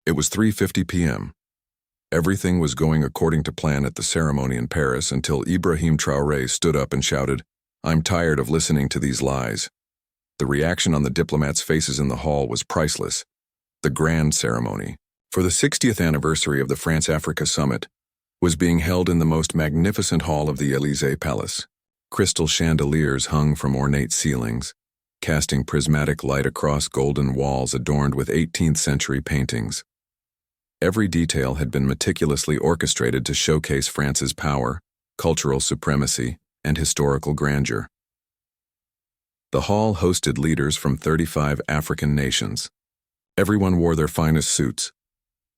It was 3:50 p.m. Everything was going according to plan at the ceremony in Paris until Ibrahim Traoré stood up and shouted, "I'm tired of listening to these lies." The reaction on the diplomats' faces in the hall was priceless. The grand ceremony, for the 60th anniversary of the France-Africa Summit, was being held in the most magnificent hall of the Élysée Palace. Crystal chandeliers hung from ornate ceilings, casting prismatic light across golden walls adorned with 18th-century paintings. Every detail had been meticulously orchestrated to showcase France's power, cultural supremacy, and historical grandeur. The hall hosted leaders from 35 African nations. Everyone wore their finest suits,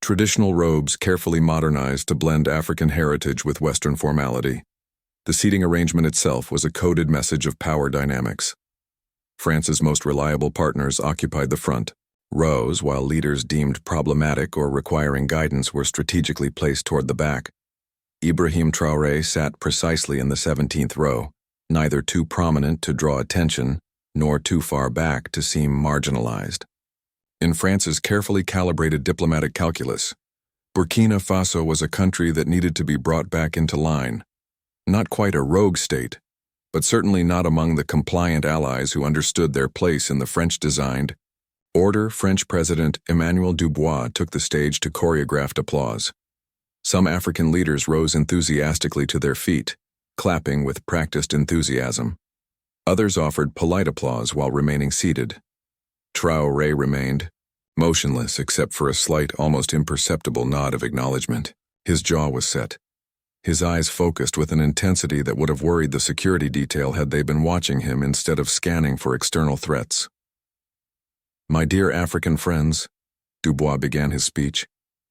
traditional robes carefully modernized to blend African heritage with Western formality. The seating arrangement itself was a coded message of power dynamics. France's most reliable partners occupied the front rows, while leaders deemed problematic or requiring guidance were strategically placed toward the back. Ibrahim Traoré sat precisely in the 17th row, neither too prominent to draw attention, nor too far back to seem marginalized. In France's carefully calibrated diplomatic calculus, Burkina Faso was a country that needed to be brought back into line. Not quite a rogue state, but certainly not among the compliant allies who understood their place in the French-designed order. French President Emmanuel Dubois took the stage to choreographed applause. Some African leaders rose enthusiastically to their feet, clapping with practiced enthusiasm. Others offered polite applause while remaining seated. Traoré remained motionless except for a slight, almost imperceptible nod of acknowledgement. His jaw was set, his eyes focused with an intensity that would have worried the security detail had they been watching him instead of scanning for external threats. "My dear African friends," Dubois began his speech,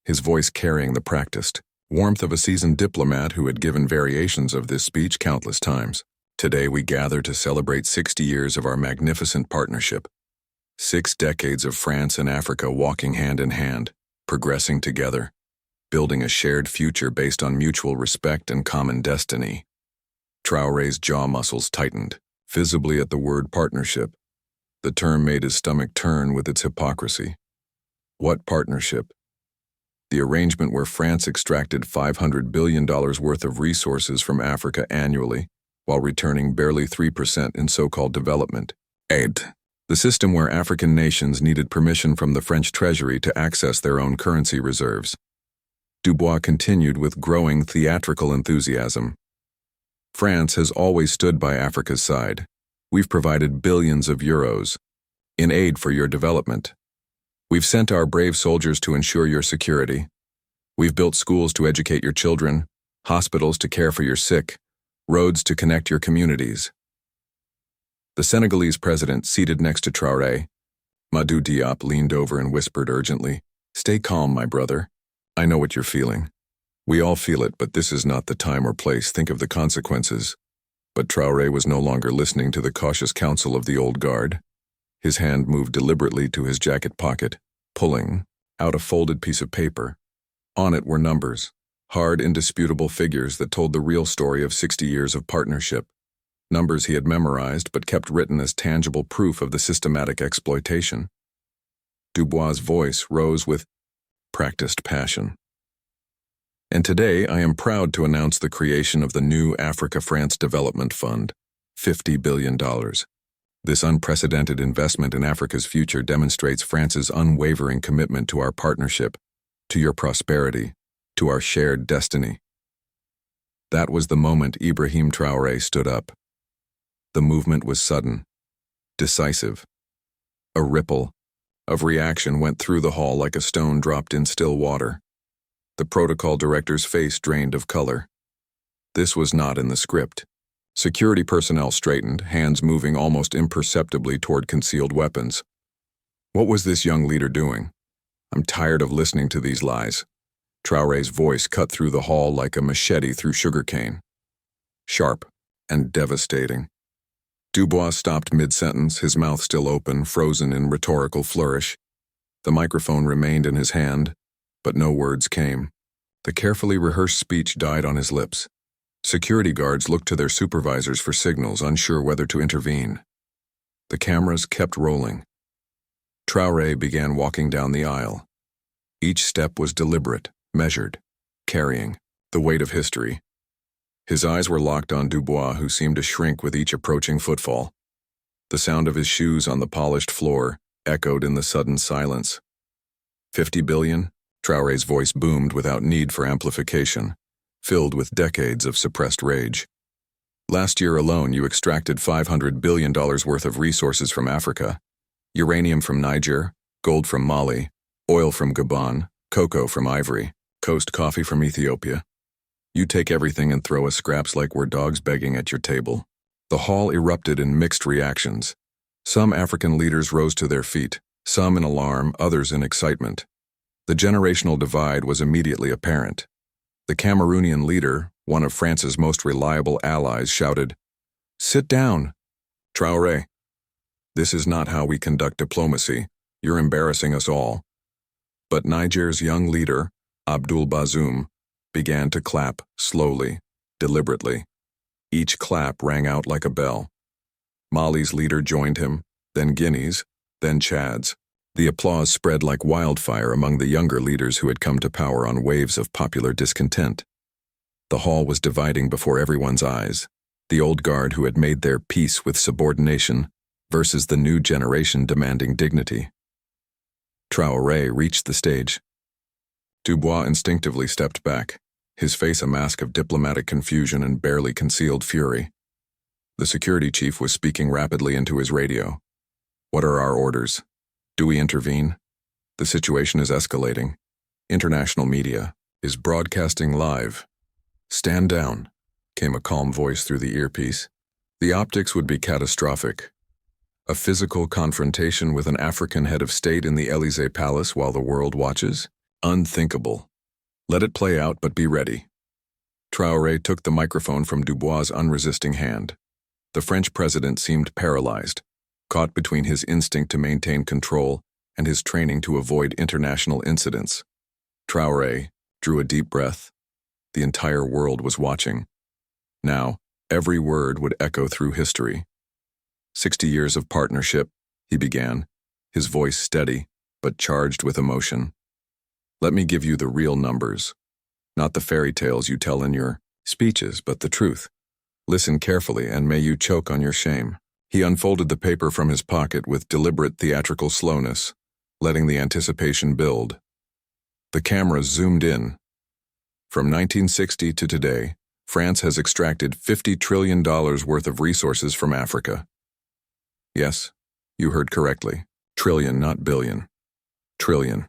his voice carrying the practiced warmth of a seasoned diplomat who had given variations of this speech countless times. "Today we gather to celebrate 60 years of our magnificent partnership. 6 decades of France and Africa walking hand in hand, progressing together, building a shared future based on mutual respect and common destiny." Traoré's jaw muscles tightened, visibly at the word partnership. The term made his stomach turn with its hypocrisy. What partnership? The arrangement where France extracted $500 billion worth of resources from Africa annually, while returning barely 3% in so-called development aid. The system where African nations needed permission from the French treasury to access their own currency reserves. Dubois continued with growing theatrical enthusiasm. "France has always stood by Africa's side. We've provided billions of euros in aid for your development. We've sent our brave soldiers to ensure your security. We've built schools to educate your children, hospitals to care for your sick, roads to connect your communities." The Senegalese president, seated next to Traoré, Madou Diop, leaned over and whispered urgently, "Stay calm, my brother. I know what you're feeling. We all feel it, but this is not the time or place. Think of the consequences." But Traoré was no longer listening to the cautious counsel of the old guard. His hand moved deliberately to his jacket pocket, pulling out a folded piece of paper. On it were numbers, hard, indisputable figures that told the real story of 60 years of partnership. Numbers he had memorized but kept written as tangible proof of the systematic exploitation. Dubois' voice rose with practiced passion. "And today I am proud to announce the creation of the new Africa-France Development Fund, $50 billion. This unprecedented investment in Africa's future demonstrates France's unwavering commitment to our partnership, to your prosperity, to our shared destiny." That was the moment Ibrahim Traoré stood up. The movement was sudden, decisive. A ripple of reaction went through the hall like a stone dropped in still water. The protocol director's face drained of color. This was not in the script. Security personnel straightened, hands moving almost imperceptibly toward concealed weapons. What was this young leader doing? "I'm tired of listening to these lies." Traoré's voice cut through the hall like a machete through sugarcane. Sharp and devastating. Dubois stopped mid-sentence, his mouth still open, frozen in rhetorical flourish. The microphone remained in his hand, but no words came. The carefully rehearsed speech died on his lips. Security guards looked to their supervisors for signals, unsure whether to intervene. The cameras kept rolling. Traoré began walking down the aisle. Each step was deliberate, measured, carrying the weight of history. His eyes were locked on Dubois, who seemed to shrink with each approaching footfall. The sound of his shoes on the polished floor echoed in the sudden silence. 50 billion? Traoré's voice boomed without need for amplification, filled with decades of suppressed rage. Last year alone, you extracted $500 billion worth of resources from Africa. Uranium from Niger, gold from Mali, oil from Gabon, cocoa from Ivory, coast coffee from Ethiopia. You take everything and throw us scraps like we're dogs begging at your table. The hall erupted in mixed reactions. Some African leaders rose to their feet, some in alarm, others in excitement. The generational divide was immediately apparent. The Cameroonian leader, one of France's most reliable allies, shouted, "Sit down, Traoré. This is not how we conduct diplomacy. You're embarrassing us all." But Niger's young leader, Abdul Bazoum, began to clap slowly, deliberately. Each clap rang out like a bell. Mali's leader joined him, then Guinea's, then Chad's. The applause spread like wildfire among the younger leaders who had come to power on waves of popular discontent. The hall was dividing before everyone's eyes, the old guard who had made their peace with subordination versus the new generation demanding dignity. Traoré reached the stage. Dubois instinctively stepped back, his face a mask of diplomatic confusion and barely concealed fury. The security chief was speaking rapidly into his radio. "What are our orders? Do we intervene? The situation is escalating. International media is broadcasting live." "Stand down," came a calm voice through the earpiece. The optics would be catastrophic. A physical confrontation with an African head of state in the Élysée Palace while the world watches? Unthinkable. Let it play out, but be ready. Traoré took the microphone from Dubois' unresisting hand. The French president seemed paralyzed, caught between his instinct to maintain control and his training to avoid international incidents. Traoré drew a deep breath. The entire world was watching. Now, every word would echo through history. 60 years of partnership, he began, his voice steady, but charged with emotion. Let me give you the real numbers. Not the fairy tales you tell in your speeches, but the truth. Listen carefully, and may you choke on your shame. He unfolded the paper from his pocket with deliberate theatrical slowness, letting the anticipation build. The cameras zoomed in. From 1960 to today, France has extracted $50 trillion worth of resources from Africa. Yes, you heard correctly. Trillion, not billion. Trillion.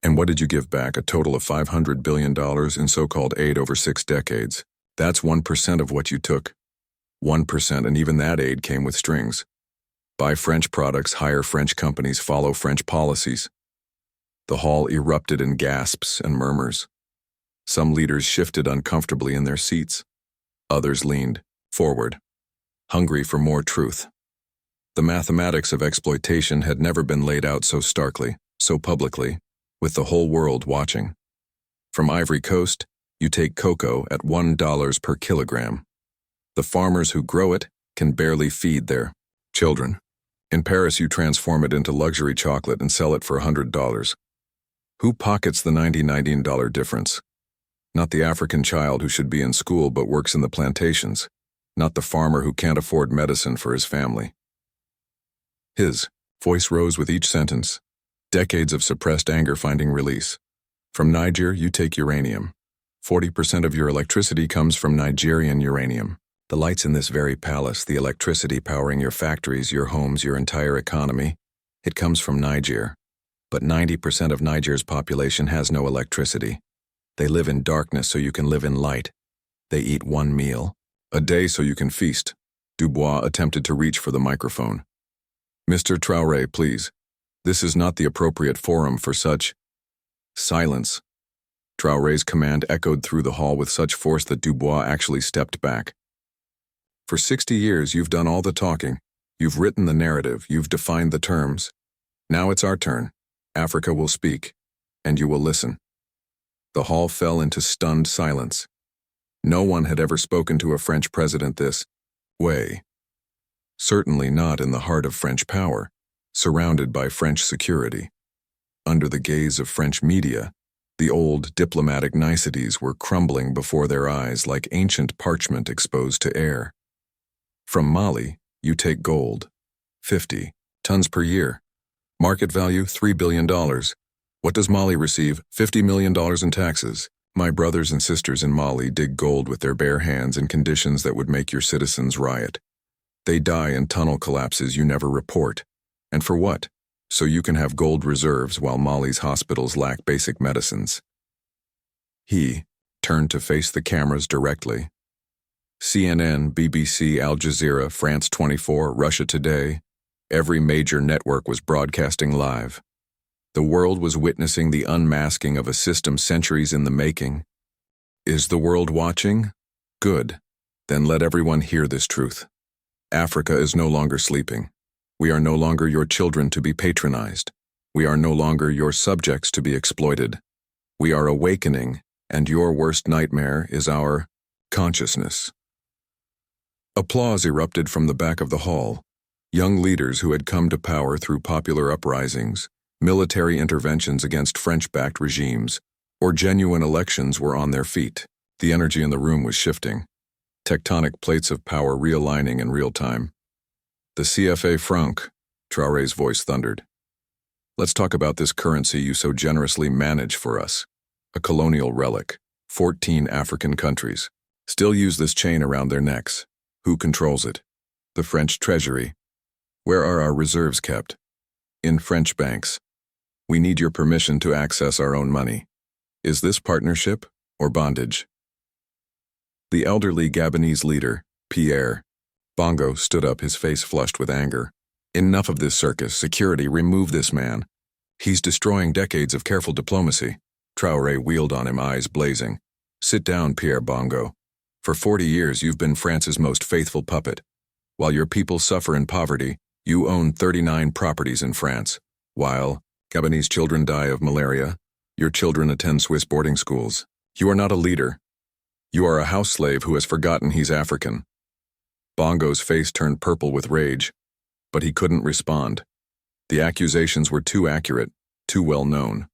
And what did you give back? A total of $500 billion in so-called aid over 6 decades. That's 1% of what you took. 1%, and even that aid came with strings. Buy French products, hire French companies, follow French policies. The hall erupted in gasps and murmurs. Some leaders shifted uncomfortably in their seats. Others leaned forward, hungry for more truth. The mathematics of exploitation had never been laid out so starkly, so publicly, with the whole world watching. From Ivory Coast, you take cocoa at $1 per kilogram. The farmers who grow it can barely feed their children. In Paris, you transform it into luxury chocolate and sell it for $100. Who pockets the $99 difference? Not the African child who should be in school but works in the plantations. Not the farmer who can't afford medicine for his family. His voice rose with each sentence, decades of suppressed anger finding release. From Niger, you take uranium. 40% of your electricity comes from Nigerian uranium. The lights in this very palace, the electricity powering your factories, your homes, your entire economy, it comes from Niger. But 90% of Niger's population has no electricity. They live in darkness so you can live in light. They eat one meal a day so you can feast. Dubois attempted to reach for the microphone. "Mr. Traoré, please. This is not the appropriate forum for such." Silence. Traoré's command echoed through the hall with such force that Dubois actually stepped back. "For 60 years, you've done all the talking. You've written the narrative. You've defined the terms. Now it's our turn. Africa will speak, and you will listen." The hall fell into stunned silence. No one had ever spoken to a French president this way. Certainly not in the heart of French power, surrounded by French security. Under the gaze of French media, the old diplomatic niceties were crumbling before their eyes like ancient parchment exposed to air. From Mali, you take gold. 50 tons per year. Market value, $3 billion. What does Mali receive? $50 million in taxes. My brothers and sisters in Mali dig gold with their bare hands in conditions that would make your citizens riot. They die in tunnel collapses you never report. And for what? So you can have gold reserves while Mali's hospitals lack basic medicines. He turned to face the cameras directly. CNN, BBC, Al Jazeera, France 24, Russia Today, every major network was broadcasting live. The world was witnessing the unmasking of a system centuries in the making. Is the world watching? Good. Then let everyone hear this truth. Africa is no longer sleeping. We are no longer your children to be patronized. We are no longer your subjects to be exploited. We are awakening, and your worst nightmare is our consciousness. Applause erupted from the back of the hall. Young leaders who had come to power through popular uprisings, military interventions against French-backed regimes, or genuine elections were on their feet. The energy in the room was shifting. Tectonic plates of power realigning in real time. The CFA franc, Traoré's voice thundered. Let's talk about this currency you so generously manage for us. A colonial relic. 14 African countries still use this chain around their necks. Who controls it? The French treasury. Where are our reserves kept? In French banks. We need your permission to access our own money. Is this partnership or bondage? The elderly Gabonese leader, Pierre Bongo, stood up, his face flushed with anger. Enough of this circus. Security, remove this man. He's destroying decades of careful diplomacy. Traoré wheeled on him, eyes blazing. Sit down, Pierre Bongo. For 40 years you've been France's most faithful puppet. While your people suffer in poverty, you own 39 properties in France. While Gabonese children die of malaria, your children attend Swiss boarding schools. You are not a leader. You are a house slave who has forgotten he's African. Bongo's face turned purple with rage, but he couldn't respond. The accusations were too accurate, too well known.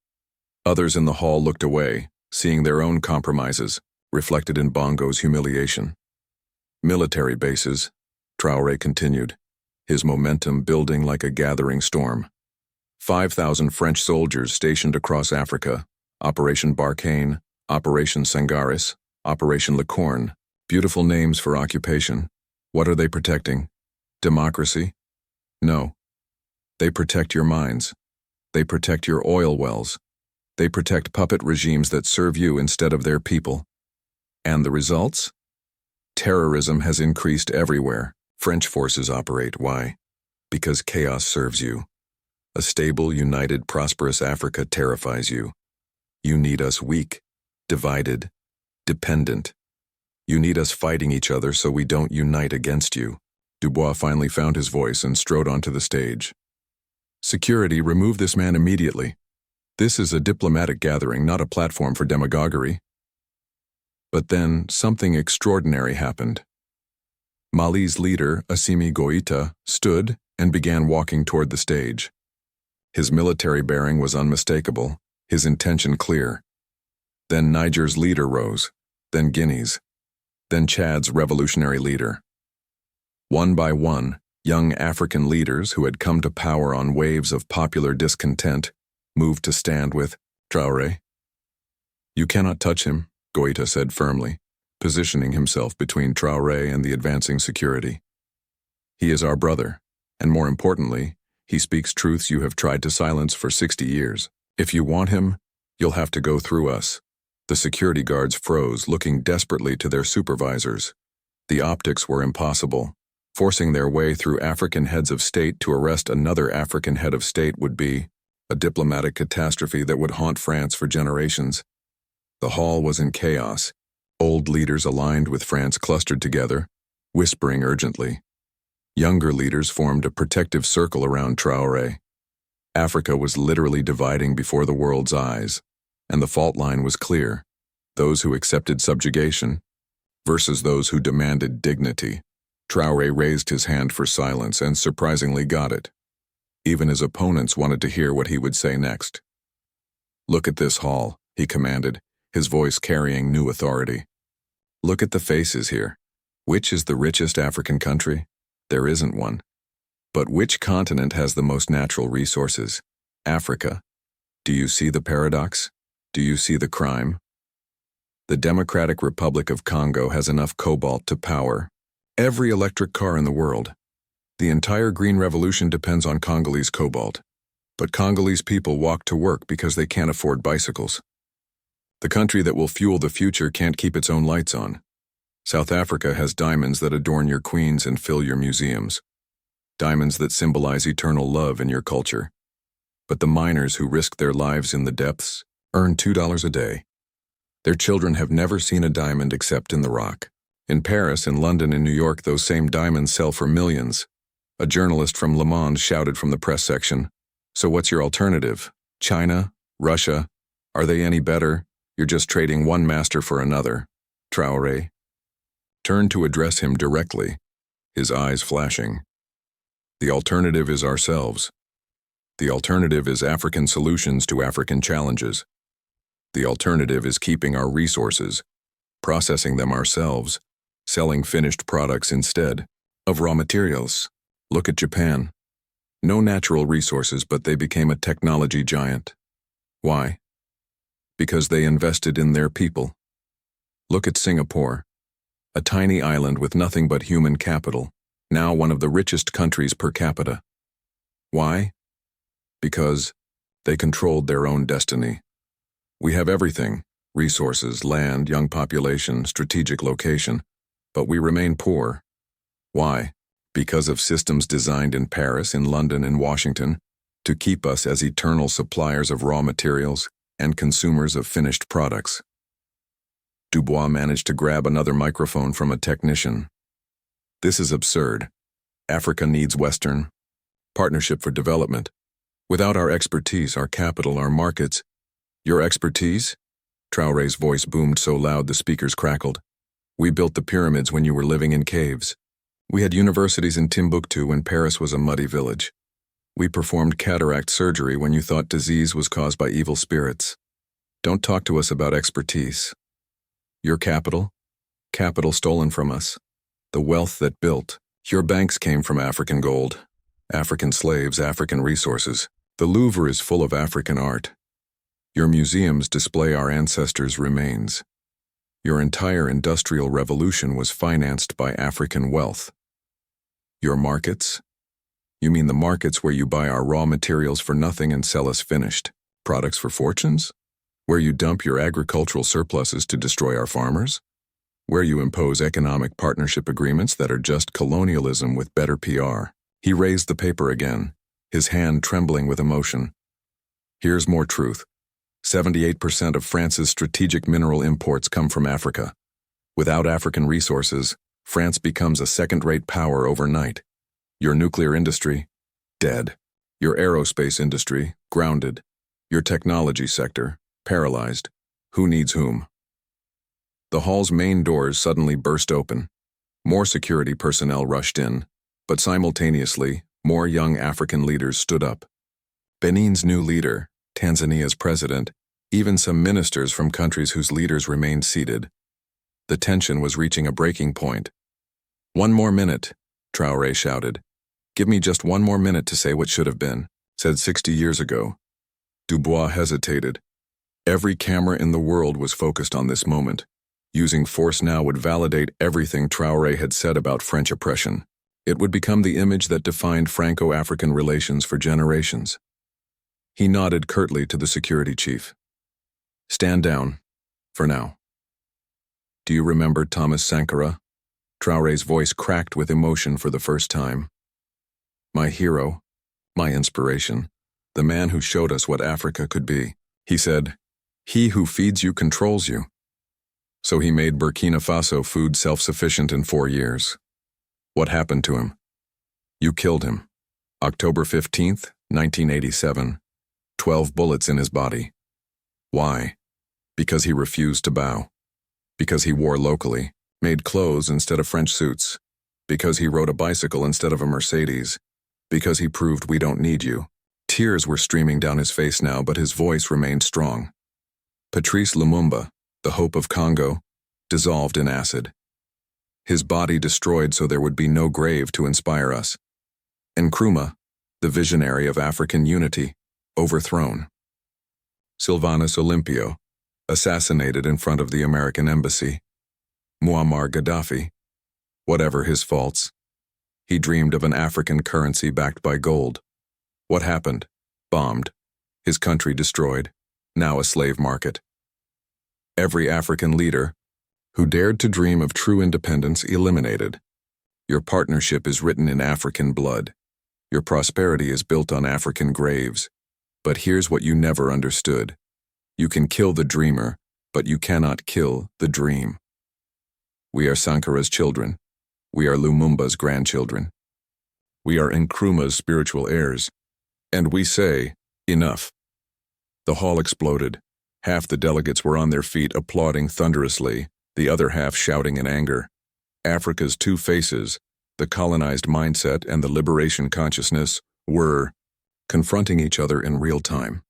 Others in the hall looked away, seeing their own compromises reflected in Bongo's humiliation. Military bases, Traoré continued, his momentum building like a gathering storm. 5,000 French soldiers stationed across Africa, Operation Barkhane, Operation Sangaris, Operation Licorne, beautiful names for occupation. What are they protecting? Democracy? No. They protect your minds. They protect your oil wells. They protect puppet regimes that serve you instead of their people. And the results? Terrorism has increased everywhere. French forces operate. Why? Because chaos serves you. A stable, united, prosperous Africa terrifies you. You need us weak, divided, dependent. You need us fighting each other so we don't unite against you. Dubois finally found his voice and strode onto the stage. Security, remove this man immediately. This is a diplomatic gathering, not a platform for demagoguery. But then something extraordinary happened. Mali's leader, Assimi Goïta, stood and began walking toward the stage. His military bearing was unmistakable, his intention clear. Then Niger's leader rose, then Guinea's, then Chad's revolutionary leader. One by one, young African leaders who had come to power on waves of popular discontent moved to stand with Traoré. You cannot touch him, Goïta said firmly, positioning himself between Traoré and the advancing security. He is our brother, and more importantly, he speaks truths you have tried to silence for 60 years. If you want him, you'll have to go through us. The security guards froze, looking desperately to their supervisors. The optics were impossible. Forcing their way through African heads of state to arrest another African head of state would be a diplomatic catastrophe that would haunt France for generations. The hall was in chaos. Old leaders aligned with France clustered together, whispering urgently. Younger leaders formed a protective circle around Traoré. Africa was literally dividing before the world's eyes, and the fault line was clear: those who accepted subjugation versus those who demanded dignity. Traoré raised his hand for silence and surprisingly got it. Even his opponents wanted to hear what he would say next. Look at this hall, he commanded, his voice carrying new authority. Look at the faces here. Which is the richest African country? There isn't one. But which continent has the most natural resources? Africa. Do you see the paradox? Do you see the crime? The Democratic Republic of Congo has enough cobalt to power every electric car in the world. The entire green revolution depends on Congolese cobalt. But Congolese people walk to work because they can't afford bicycles. The country that will fuel the future can't keep its own lights on. South Africa has diamonds that adorn your queens and fill your museums. Diamonds that symbolize eternal love in your culture. But the miners who risk their lives in the depths earn $2 a day. Their children have never seen a diamond except in the rock. In Paris, in London, in New York, those same diamonds sell for millions. A journalist from Le Monde shouted from the press section, "So what's your alternative? China? Russia? Are they any better? You're just trading one master for another." Traoré turned to address him directly, his eyes flashing. The alternative is ourselves. The alternative is African solutions to African challenges. The alternative is keeping our resources, processing them ourselves, selling finished products instead of raw materials. Look at Japan. No natural resources, but they became a technology giant. Why? Because they invested in their people. Look at Singapore, a tiny island with nothing but human capital, now one of the richest countries per capita. Why? Because they controlled their own destiny. We have everything: resources, land, young population, strategic location, but we remain poor. Why? Because of systems designed in Paris, in London, in Washington, to keep us as eternal suppliers of raw materials and consumers of finished products. Dubois managed to grab another microphone from a technician. This is absurd. Africa needs Western partnership for development. Without our expertise, our capital, our markets. Your expertise? Traoré's voice boomed so loud the speakers crackled. We built the pyramids when you were living in caves. We had universities in Timbuktu when Paris was a muddy village. We performed cataract surgery when you thought disease was caused by evil spirits. Don't talk to us about expertise. Your capital? Capital stolen from us. The wealth that built. Your banks came from African gold, African slaves, African resources. The Louvre is full of African art. Your museums display our ancestors' remains. Your entire industrial revolution was financed by African wealth. Your markets? You mean the markets where you buy our raw materials for nothing and sell us finished products for fortunes? Where you dump your agricultural surpluses to destroy our farmers? Where you impose economic partnership agreements that are just colonialism with better PR? He raised the paper again, his hand trembling with emotion. Here's more truth. 78% of France's strategic mineral imports come from Africa. Without African resources, France becomes a second-rate power overnight. Your nuclear industry? Dead. Your aerospace industry? Grounded. Your technology sector? Paralyzed. Who needs whom? The hall's main doors suddenly burst open. More security personnel rushed in, but simultaneously, more young African leaders stood up. Benin's new leader, Tanzania's president, even some ministers from countries whose leaders remained seated. The tension was reaching a breaking point. "One more minute," Traoré shouted. "Give me just one more minute to say what should have been, said 60 years ago." Dubois hesitated. Every camera in the world was focused on this moment. Using force now would validate everything Traoré had said about French oppression. It would become the image that defined Franco-African relations for generations. He nodded curtly to the security chief. "Stand down, for now." "Do you remember Thomas Sankara?" Traoré's voice cracked with emotion for the first time. "My hero, my inspiration, the man who showed us what Africa could be." He said, "He who feeds you controls you." So he made Burkina Faso food self-sufficient in 4 years. What happened to him? You killed him. October 15th, 1987. 12 bullets in his body. Why? Because he refused to bow. Because he wore locally, made clothes instead of French suits. Because he rode a bicycle instead of a Mercedes. Because he proved we don't need you. Tears were streaming down his face now, but his voice remained strong. Patrice Lumumba, the hope of Congo, dissolved in acid. His body destroyed so there would be no grave to inspire us. Nkrumah, the visionary of African unity, overthrown. Sylvanus Olympio, assassinated in front of the American embassy. Muammar Gaddafi, whatever his faults, he dreamed of an African currency backed by gold. What happened? Bombed. His country destroyed. Now a slave market. Every African leader who dared to dream of true independence eliminated. Your partnership is written in African blood. Your prosperity is built on African graves. But here's what you never understood. You can kill the dreamer, but you cannot kill the dream. We are Sankara's children. We are Lumumba's grandchildren. We are Nkrumah's spiritual heirs. And we say, enough. The hall exploded. Half the delegates were on their feet applauding thunderously, the other half shouting in anger. Africa's two faces, the colonized mindset and the liberation consciousness, were confronting each other in real time.